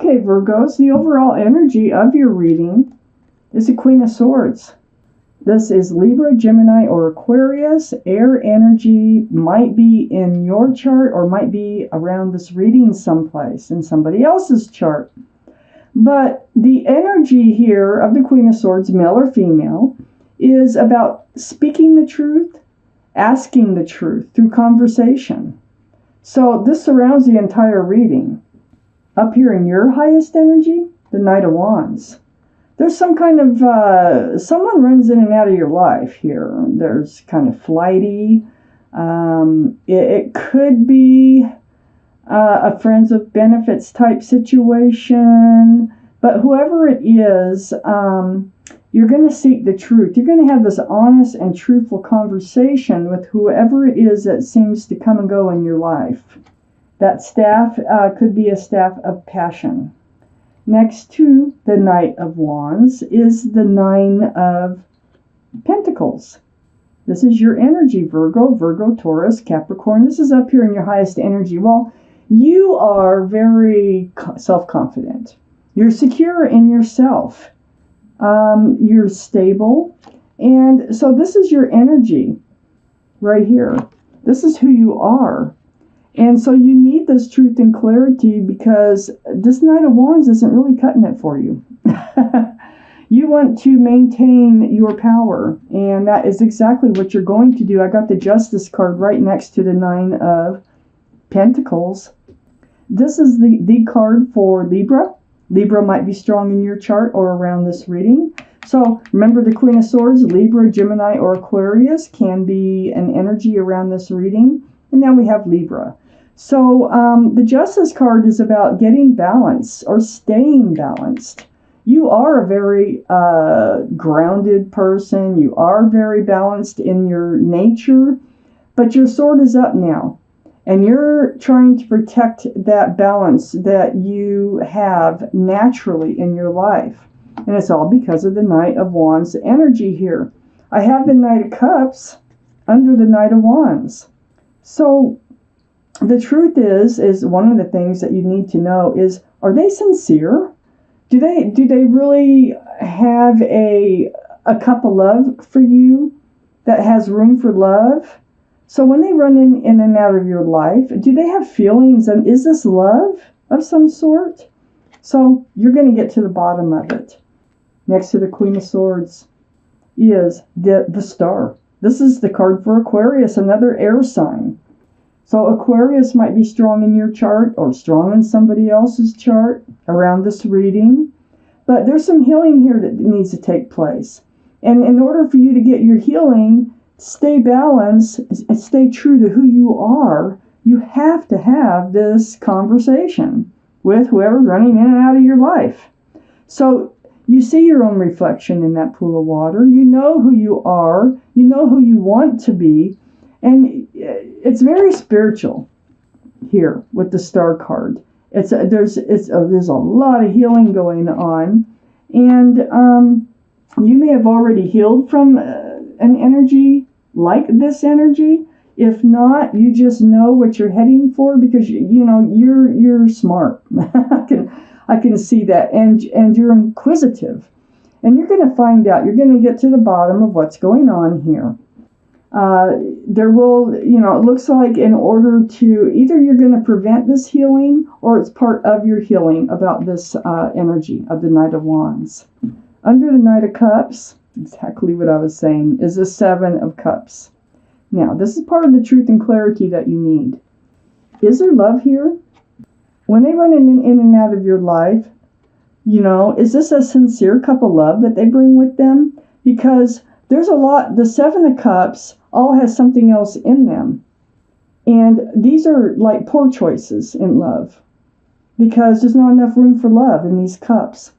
Okay, Virgos, the overall energy of your reading is the Queen of Swords. This is Libra, Gemini, or Aquarius. Air energy might be in your chart or might be around this reading someplace in somebody else's chart. But the energy here of the Queen of Swords, male or female, is about speaking the truth, asking the truth through conversation. So this surrounds the entire reading. Up here in your highest energy, the Knight of Wands. There's some kind of, someone runs in and out of your life here. There's kind of flighty. It could be a friends with benefits type situation. But whoever it is, you're going to seek the truth. You're going to have this honest and truthful conversation with whoever it is that seems to come and go in your life. That staff could be a staff of passion. Next to the Knight of Wands is the Nine of Pentacles. This is your energy, Virgo, Taurus, Capricorn. This is up here in your highest energy. Well, you are very self-confident. You're secure in yourself. You're stable. And so this is your energy right here. This is who you are. And so you need this truth and clarity because this Knight of Wands isn't really cutting it for you. You want to maintain your power, and that is exactly what you're going to do. I got the Justice card right next to the Nine of Pentacles. This is the card for Libra. Libra might be strong in your chart or around this reading. So remember the Queen of Swords, Libra, Gemini, or Aquarius can be an energy around this reading. And now we have Libra. So the Justice card is about getting balance or staying balanced. You are a very grounded person. You are very balanced in your nature, but your sword is up now. And you're trying to protect that balance that you have naturally in your life. And it's all because of the Knight of Wands energy here. I have the Knight of Cups under the Knight of Wands. So the truth is one of the things that you need to know is, are they sincere? Do they really have a cup of love for you that has room for love? So when they run in and out of your life, do they have feelings? And is this love of some sort? So you're going to get to the bottom of it. Next to the Queen of Swords is the Star. This is the card for Aquarius, another air sign. So Aquarius might be strong in your chart or strong in somebody else's chart around this reading. But there's some healing here that needs to take place. And in order for you to get your healing, stay balanced, and stay true to who you are, you have to have this conversation with whoever's running in and out of your life. So you see your own reflection in that pool of water. You know who you are. You know who you want to be. And it's very spiritual here with the Star card. There's a lot of healing going on. And you may have already healed from an energy like this energy. If not, you just know what you're heading for because you're smart. I can see that, and you're inquisitive, and you're going to find out. You're going to get to the bottom of what's going on here. There will, it looks like in order to either you're going to prevent this healing or it's part of your healing about this energy of the Knight of Wands. Under the Knight of Cups, exactly what I was saying, is the Seven of Cups. Now, this is part of the truth and clarity that you need. Is there love here? When they run in and out of your life, is this a sincere cup of love that they bring with them? Because there's a lot, the Seven of Cups all has something else in them. And these are like poor choices in love because there's not enough room for love in these cups.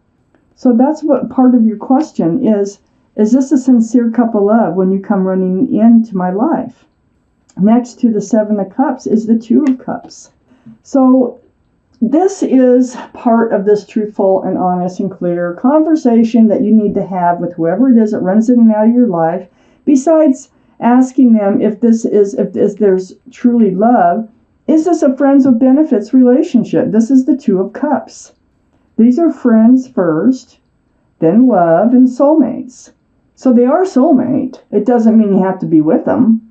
So that's what part of your question is this a sincere cup of love when you come running into my life? Next to the Seven of Cups is the Two of Cups. So this is part of this truthful and honest and clear conversation that you need to have with whoever it is that runs in and out of your life. Besides asking them if there's truly love, is this a friends with benefits relationship? This is the Two of Cups. These are friends first, then love, and soulmates. So they are soulmate. It doesn't mean you have to be with them,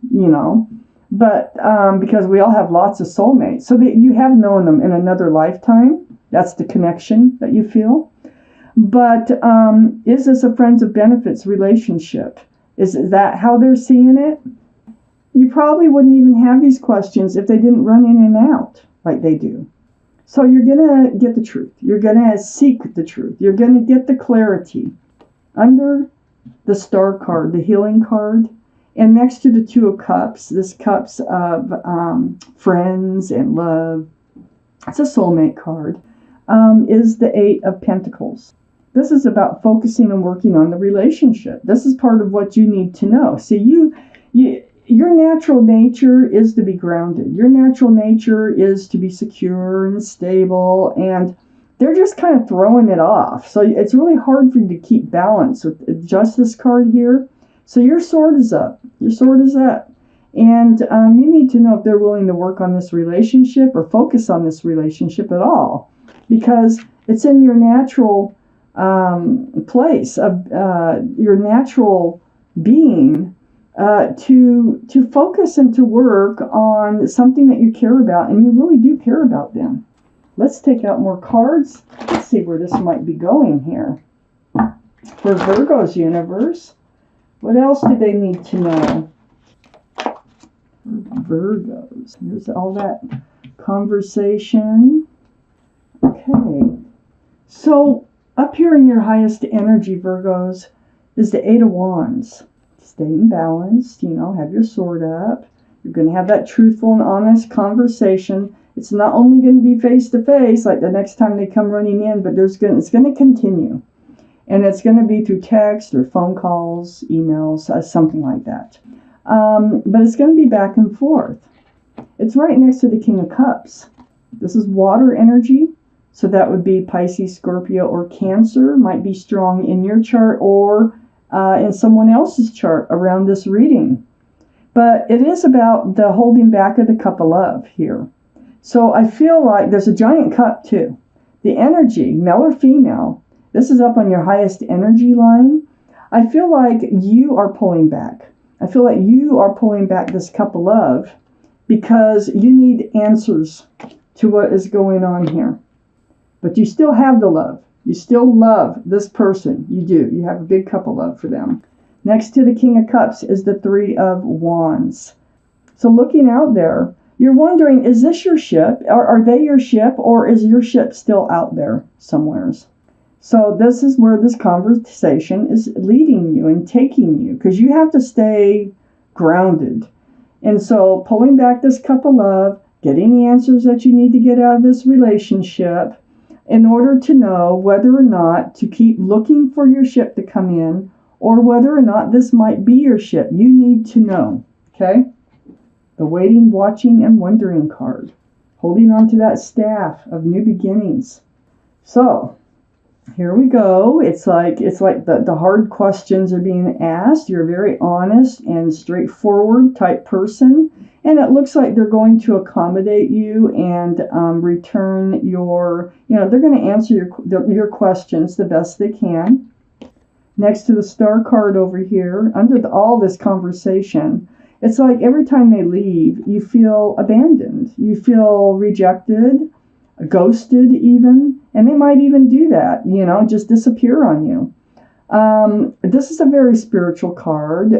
but because we all have lots of soulmates. So that you have known them in another lifetime. That's the connection that you feel. But is this a friends of benefits relationship? Is that how they're seeing it? You probably wouldn't even have these questions if they didn't run in and out like they do. So you're going to get the truth. You're going to seek the truth. You're going to get the clarity. Under the star card, the healing card, and next to the Two of Cups, this cups of friends and love, it's a soulmate card, is the Eight of Pentacles. This is about focusing and working on the relationship. This is part of what you need to know. See, your natural nature is to be grounded. Your natural nature is to be secure and stable, and they're just kind of throwing it off. So it's really hard for you to keep balance with just this card here. So your sword is up. Your sword is up. And you need to know if they're willing to work on this relationship or focus on this relationship at all. Because it's in your natural place of your natural being to focus and to work on something that you care about, and you really do care about them. Let's take out more cards. Let's see where this might be going here. For Virgo's universe, what else do they need to know? Virgos. Here's all that conversation. Okay. So up here in your highest energy, Virgos, is the Eight of Wands. Staying balanced, have your sword up. You're going to have that truthful and honest conversation. It's not only going to be face to face, like the next time they come running in, but it's going to continue. And it's going to be through text or phone calls, emails, something like that. But it's going to be back and forth. It's right next to the King of Cups. This is water energy. So that would be Pisces, Scorpio, or Cancer. Might be strong in your chart or in someone else's chart around this reading. But it is about the holding back of the cup of love here. So I feel like there's a giant cup too. The energy, male or female, this is up on your highest energy line. I feel like you are pulling back. I feel like you are pulling back this cup of love because you need answers to what is going on here. But you still have the love. You still love this person. You do. You have a big cup of love for them. Next to the King of Cups is the Three of Wands. So looking out there, you're wondering, is this your ship? Are they your ship? Or is your ship still out there somewheres? So this is where this conversation is leading you and taking you, because you have to stay grounded. And so pulling back this cup of love, getting the answers that you need to get out of this relationship in order to know whether or not to keep looking for your ship to come in or whether or not this might be your ship. You need to know, okay? The waiting, watching, and wondering card. Holding on to that staff of new beginnings. So here we go. It's like the hard questions are being asked. You're a very honest and straightforward type person. And it looks like they're going to accommodate you and return your, they're going to answer your questions the best they can. Next to the star card over here, under all this conversation, it's like every time they leave, you feel abandoned. You feel rejected, ghosted even, and they might even do that, just disappear on you. This is a very spiritual card,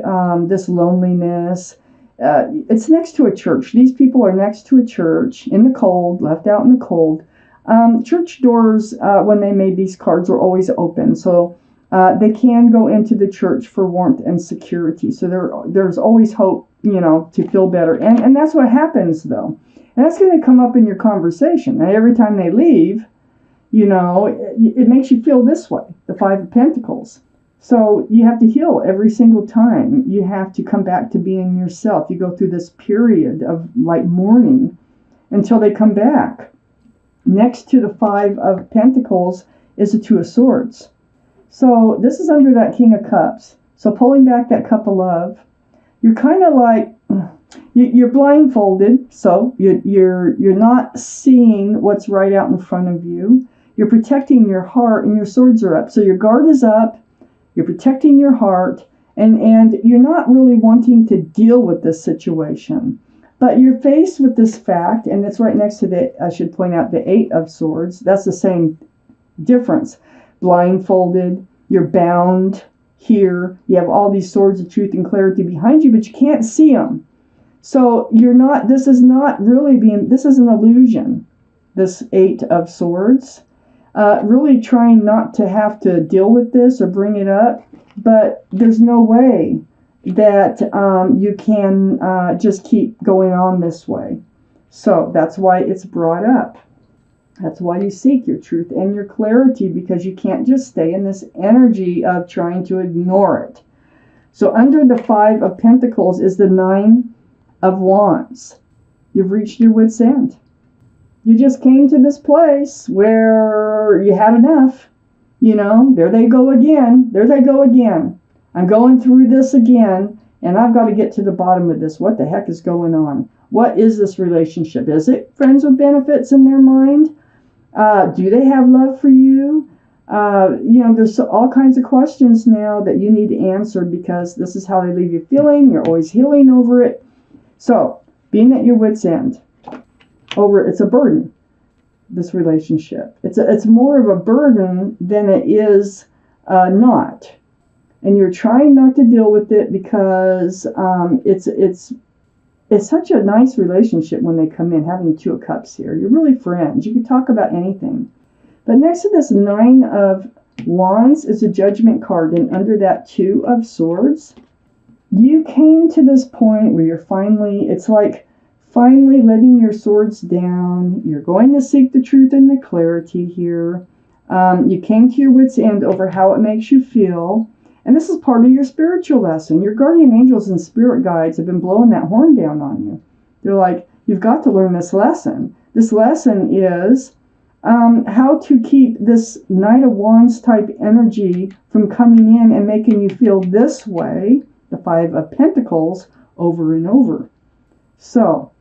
this loneliness. It's next to a church. These people are next to a church in the cold, left out in the cold. Church doors, when they made these cards, were always open. So they can go into the church for warmth and security. So there's always hope, to feel better. And that's what happens, though. And that's going to come up in your conversation. Now, every time they leave, it makes you feel this way, the Five of Pentacles. So you have to heal every single time. You have to come back to being yourself. You go through this period of like mourning until they come back. Next to the Five of Pentacles is the Two of Swords. So this is under that King of Cups. So pulling back that cup of love, you're kind of like, you're blindfolded. So you're not seeing what's right out in front of you. You're protecting your heart, and your swords are up. So your guard is up. You're protecting your heart, and you're not really wanting to deal with this situation. But you're faced with this fact, and it's right next to I should point out, the Eight of Swords. That's the same difference. Blindfolded, you're bound here. You have all these swords of truth and clarity behind you, but you can't see them. So this is an illusion, this Eight of Swords. Really trying not to have to deal with this or bring it up, but there's no way that you can just keep going on this way. So that's why it's brought up. That's why you seek your truth and your clarity, because you can't just stay in this energy of trying to ignore it. So under the Five of Pentacles is the Nine of Wands. You've reached your wit's end. You just came to this place where you had enough. There they go again. There they go again. I'm going through this again, and I've got to get to the bottom of this. What the heck is going on? What is this relationship? Is it friends with benefits in their mind? Do they have love for you? There's all kinds of questions now that you need to answer, because this is how they leave you feeling. You're always healing over it. So, being at your wit's end, it's a burden, this relationship. It's more of a burden than it is not. And you're trying not to deal with it because it's such a nice relationship when they come in, having the Two of Cups here. You're really friends. You can talk about anything. But next to this Nine of Wands is a Judgment card, and under that Two of Swords, you came to this point where you're finally letting your swords down. You're going to seek the truth and the clarity here. You came to your wit's end over how it makes you feel. And this is part of your spiritual lesson. Your guardian angels and spirit guides have been blowing that horn down on you. They're like, you've got to learn this lesson. This lesson is how to keep this Knight of Wands type energy from coming in and making you feel this way, the Five of Pentacles, over and over. So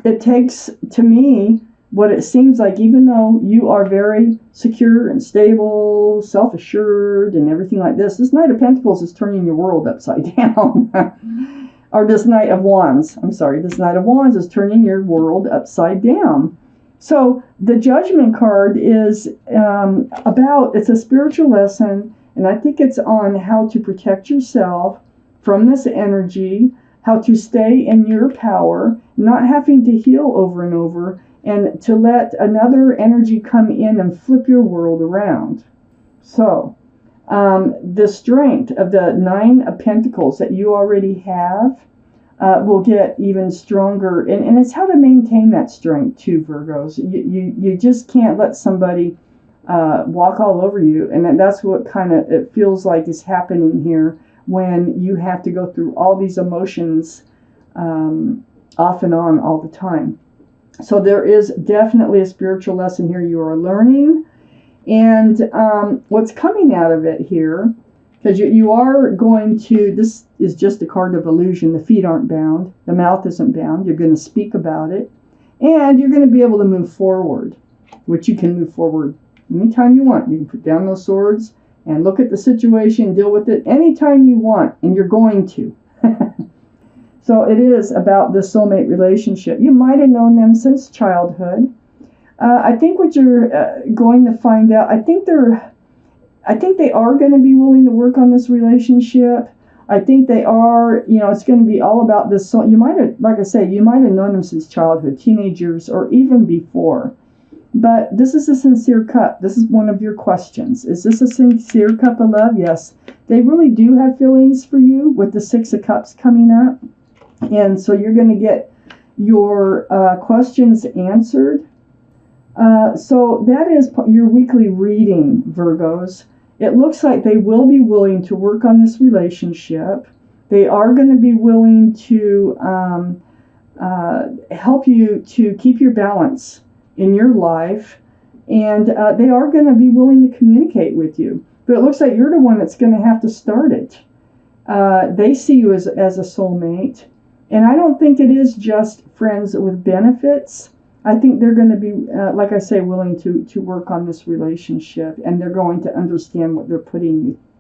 it takes, to me, what it seems like, even though you are very secure and stable, self-assured, and everything like this Knight of Pentacles is turning your world upside down. Or this Knight of Wands is turning your world upside down. So the Judgment card is it's a spiritual lesson, and I think it's on how to protect yourself from this energy, how to stay in your power, not having to heal over and over, and to let another energy come in and flip your world around. So, the strength of the Nine of Pentacles that you already have will get even stronger. And it's how to maintain that strength too, Virgos. You just can't let somebody walk all over you. And that's what it feels like is happening here when you have to go through all these emotions off and on all the time. So there is definitely a spiritual lesson here you are learning. And what's coming out of it here, because you are going to, this is just a card of illusion. The feet aren't bound. The mouth isn't bound. You're going to speak about it. And you're going to be able to move forward, which you can move forward anytime you want. You can put down those swords and look at the situation, deal with it anytime you want, and you're going to. So it is about the soulmate relationship. You might have known them since childhood. I think what you're going to find out, I think they are going to be willing to work on this relationship. I think they are, it's going to be all about this. So you might have, like I say, you might have known them since childhood, teenagers, or even before. But this is a sincere cup. This is one of your questions. Is this a sincere cup of love? Yes. They really do have feelings for you with the Six of Cups coming up. And so you're going to get your questions answered. So that is your weekly reading, Virgos. It looks like they will be willing to work on this relationship. They are going to be willing to help you to keep your balance in your life. And they are going to be willing to communicate with you. But it looks like you're the one that's going to have to start it. They see you as a soulmate. And I don't think it is just friends with benefits. I think they're going to be, like I say, willing to work on this relationship, and they're going to understand what they're putting you